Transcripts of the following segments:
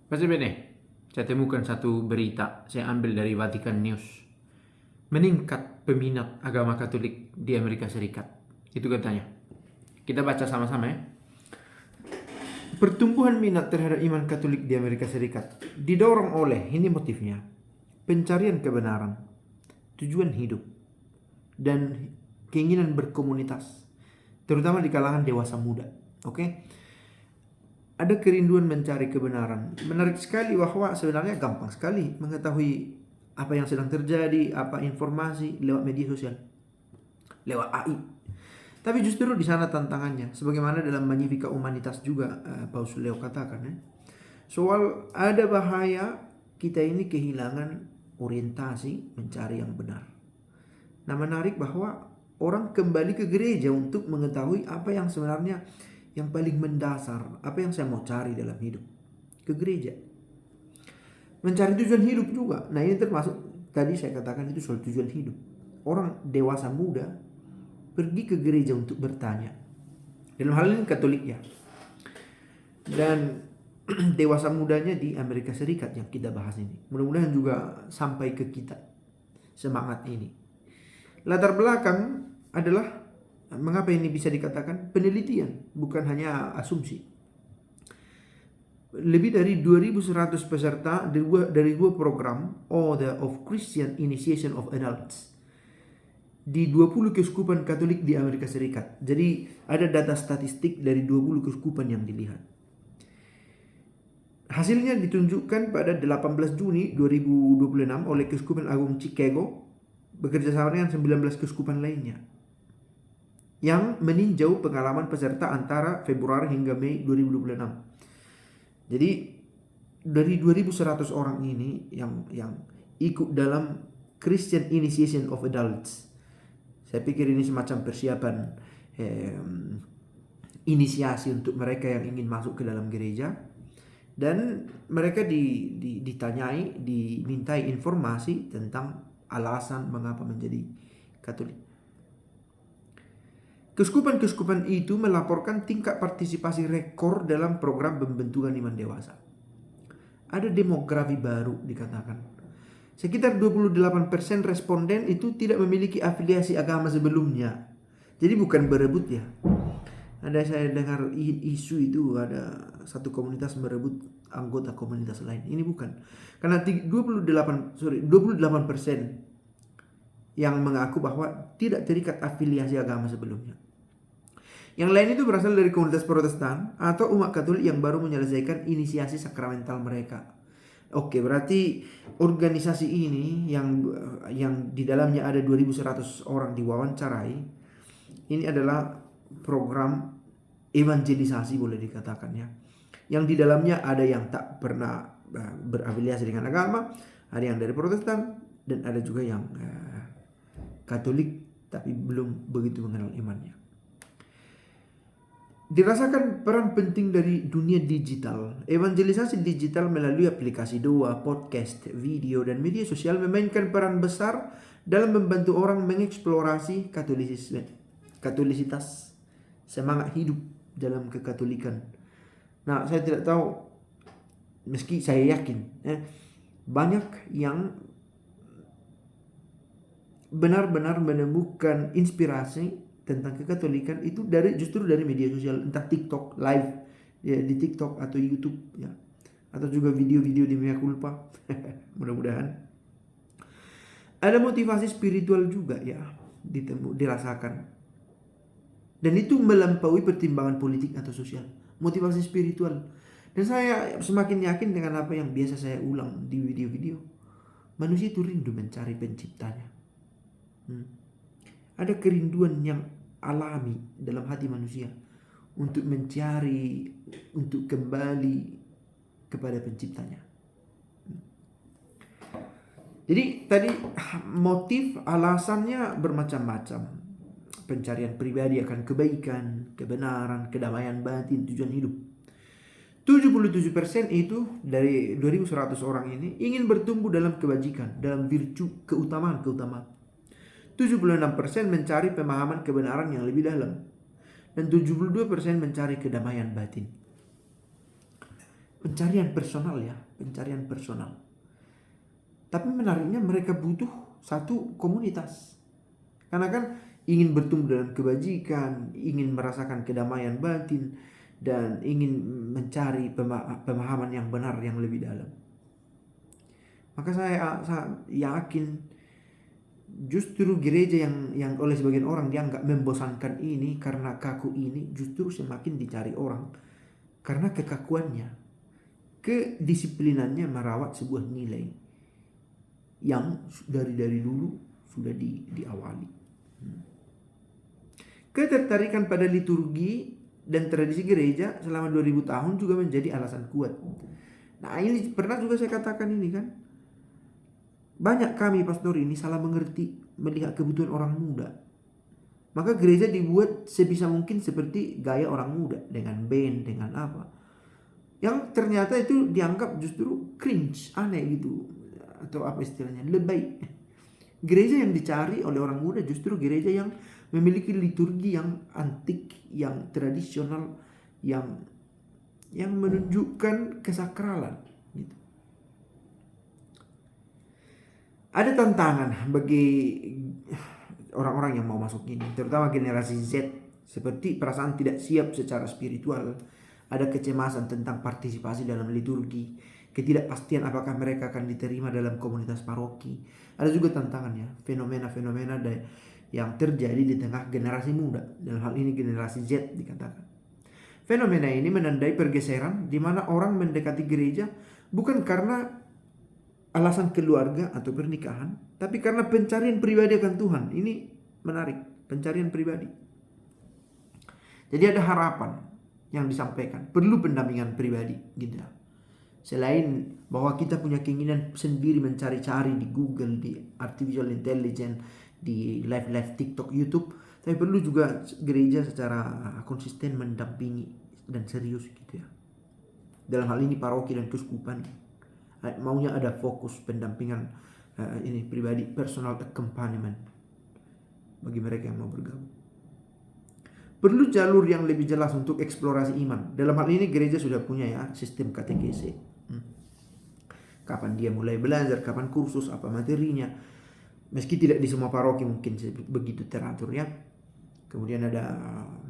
Pasti bene, saya temukan satu berita, saya ambil dari Vatican News. Meningkat peminat agama Katolik di Amerika Serikat. Itu katanya. Kita baca sama-sama ya. Pertumbuhan minat terhadap iman Katolik di Amerika Serikat didorong oleh, ini motifnya, pencarian kebenaran, tujuan hidup, dan keinginan berkomunitas, terutama di kalangan dewasa muda. Oke? Ada kerinduan mencari kebenaran. Menarik sekali bahwa sebenarnya gampang sekali mengetahui apa yang sedang terjadi, apa informasi lewat media sosial, lewat AI. Tapi justru di sana tantangannya, sebagaimana dalam Magnificat Humanitas juga Paus Leo katakan ya. Soal ada bahaya kita ini kehilangan orientasi mencari yang benar. Nah, menarik bahwa orang kembali ke gereja untuk mengetahui apa yang sebenarnya yang paling mendasar, apa yang saya mau cari dalam hidup. Ke gereja. Mencari tujuan hidup juga. Nah, ini termasuk tadi saya katakan itu soal tujuan hidup. Orang dewasa muda pergi ke gereja untuk bertanya. Dalam hal ini Katolik ya. Dan dewasa mudanya di Amerika Serikat yang kita bahas ini. Mudah-mudahan juga sampai ke kita semangat ini. Latar belakang adalah mengapa ini bisa dikatakan penelitian, bukan hanya asumsi. Lebih dari 2.100 peserta dari dua program Order of Christian Initiation of Adults di 20 keuskupan Katolik di Amerika Serikat. Jadi ada data statistik dari 20 keuskupan yang dilihat. Hasilnya ditunjukkan pada 18 Juni 2026 oleh Keuskupan Agung Chicago bekerja sama dengan 19 keuskupan lainnya yang meninjau pengalaman peserta antara Februari hingga Mei 2026. Jadi dari 2.100 orang ini yang ikut dalam Christian Initiation of Adults. Saya pikir ini semacam persiapan inisiasi untuk mereka yang ingin masuk ke dalam gereja. Dan mereka ditanyai, dimintai informasi tentang alasan mengapa menjadi Katolik. Keuskupan-keuskupan itu melaporkan tingkat partisipasi rekor dalam program pembentukan iman dewasa. Ada demografi baru dikatakan. Sekitar 28% responden itu tidak memiliki afiliasi agama sebelumnya. Jadi bukan berebut ya. Ada saya dengar isu itu ada satu komunitas merebut anggota komunitas lain. Ini bukan. Karena 28% yang mengaku bahwa tidak terikat afiliasi agama sebelumnya. Yang lain itu berasal dari komunitas Protestan atau umat Katolik yang baru menyelesaikan inisiasi sakramental mereka. Oke, berarti organisasi ini yang di dalamnya ada 2.100 orang diwawancarai, ini adalah program evangelisasi boleh dikatakan ya. Yang di dalamnya ada yang tak pernah berafiliasi dengan agama, ada yang dari Protestan, dan ada juga yang Katolik tapi belum begitu mengenal imannya. Dirasakan peran penting dari dunia digital. Evangelisasi digital melalui aplikasi doa, podcast, video, dan media sosial memainkan peran besar dalam membantu orang mengeksplorasi katolisitas, semangat hidup dalam kekatolikan. Nah, saya tidak tahu, meski saya yakin banyak yang benar-benar menemukan inspirasi tentang kekatolikan itu justru dari media sosial, entah TikTok live ya, di TikTok atau YouTube ya, atau juga video-video di Mea Culpa. Mudah-mudahan ada motivasi spiritual juga ya dirasakan, dan itu melampaui pertimbangan politik atau sosial, motivasi spiritual. Dan saya semakin yakin dengan apa yang biasa saya ulang di video-video, manusia itu rindu mencari penciptanya. Ada kerinduan yang alami dalam hati manusia untuk mencari, untuk kembali kepada penciptanya. Jadi tadi motif alasannya bermacam-macam. Pencarian pribadi akan kebaikan, kebenaran, kedamaian batin, tujuan hidup. 77% itu dari 2.100 orang ini ingin bertumbuh dalam kebajikan, dalam virtue, keutamaan-keutamaan. 76% mencari pemahaman kebenaran yang lebih dalam, dan 72% mencari kedamaian batin. pencarian personal ya, pencarian personal. Tapi menariknya mereka butuh satu komunitas. Karena kan ingin bertumbuh dalam kebajikan, ingin merasakan kedamaian batin, dan ingin mencari pemahaman yang benar yang lebih dalam. Maka saya yakin justru gereja yang oleh sebagian orang dianggap membosankan ini karena kaku ini justru semakin dicari orang karena kekakuannya, kedisiplinannya merawat sebuah nilai yang dari dulu sudah diawali. Ketertarikan pada liturgi dan tradisi gereja selama 2000 tahun juga menjadi alasan kuat. Nah, ini pernah juga saya katakan ini kan, banyak kami pastor ini salah mengerti melihat kebutuhan orang muda. Maka gereja dibuat sebisa mungkin seperti gaya orang muda, dengan band, dengan apa, yang ternyata itu dianggap justru cringe, aneh gitu, atau apa istilahnya, lebay. Gereja yang dicari oleh orang muda justru gereja yang memiliki liturgi yang antik, yang tradisional, yang menunjukkan kesakralan gitu. Ada tantangan bagi orang-orang yang mau masuk ini, terutama generasi Z, seperti perasaan tidak siap secara spiritual, ada kecemasan tentang partisipasi dalam liturgi, ketidakpastian apakah mereka akan diterima dalam komunitas paroki. Ada juga tantangannya, fenomena-fenomena yang terjadi di tengah generasi muda, dalam hal ini generasi Z dikatakan. Fenomena ini menandai pergeseran di mana orang mendekati gereja bukan karena alasan keluarga atau pernikahan, tapi karena pencarian pribadi akan Tuhan. Ini menarik, pencarian pribadi. Jadi ada harapan yang disampaikan, perlu pendampingan pribadi gitu. Selain bahwa kita punya keinginan sendiri mencari-cari di Google, di artificial intelligence, di live TikTok, YouTube, tapi perlu juga gereja secara konsisten mendampingi dan serius gitu ya. Dalam hal ini paroki dan keuskupan maunya ada fokus pendampingan ini pribadi, personal accompaniment bagi mereka yang mau bergabung. Perlu jalur yang lebih jelas untuk eksplorasi iman. Dalam hal ini gereja sudah punya ya sistem katekese. Kapan dia mulai belajar, kapan kursus, apa materinya. Meski tidak di semua paroki mungkin begitu teratur ya. Kemudian ada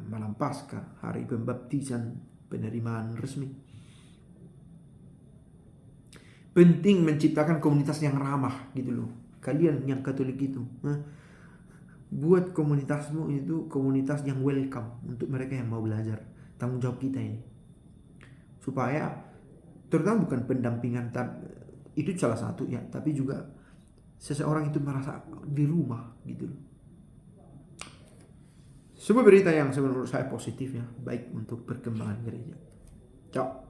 malam Paskah, hari pembaptisan, penerimaan resmi. Penting menciptakan komunitas yang ramah gitu loh. Kalian yang Katolik itu, buat komunitasmu itu komunitas yang welcome untuk mereka yang mau belajar. Tanggung jawab kita ini. Supaya terutama bukan pendampingan, itu salah satu ya, tapi juga seseorang itu merasa di rumah gitu loh. Sebuah berita yang menurut saya positif ya, baik untuk perkembangan gereja. Ciao.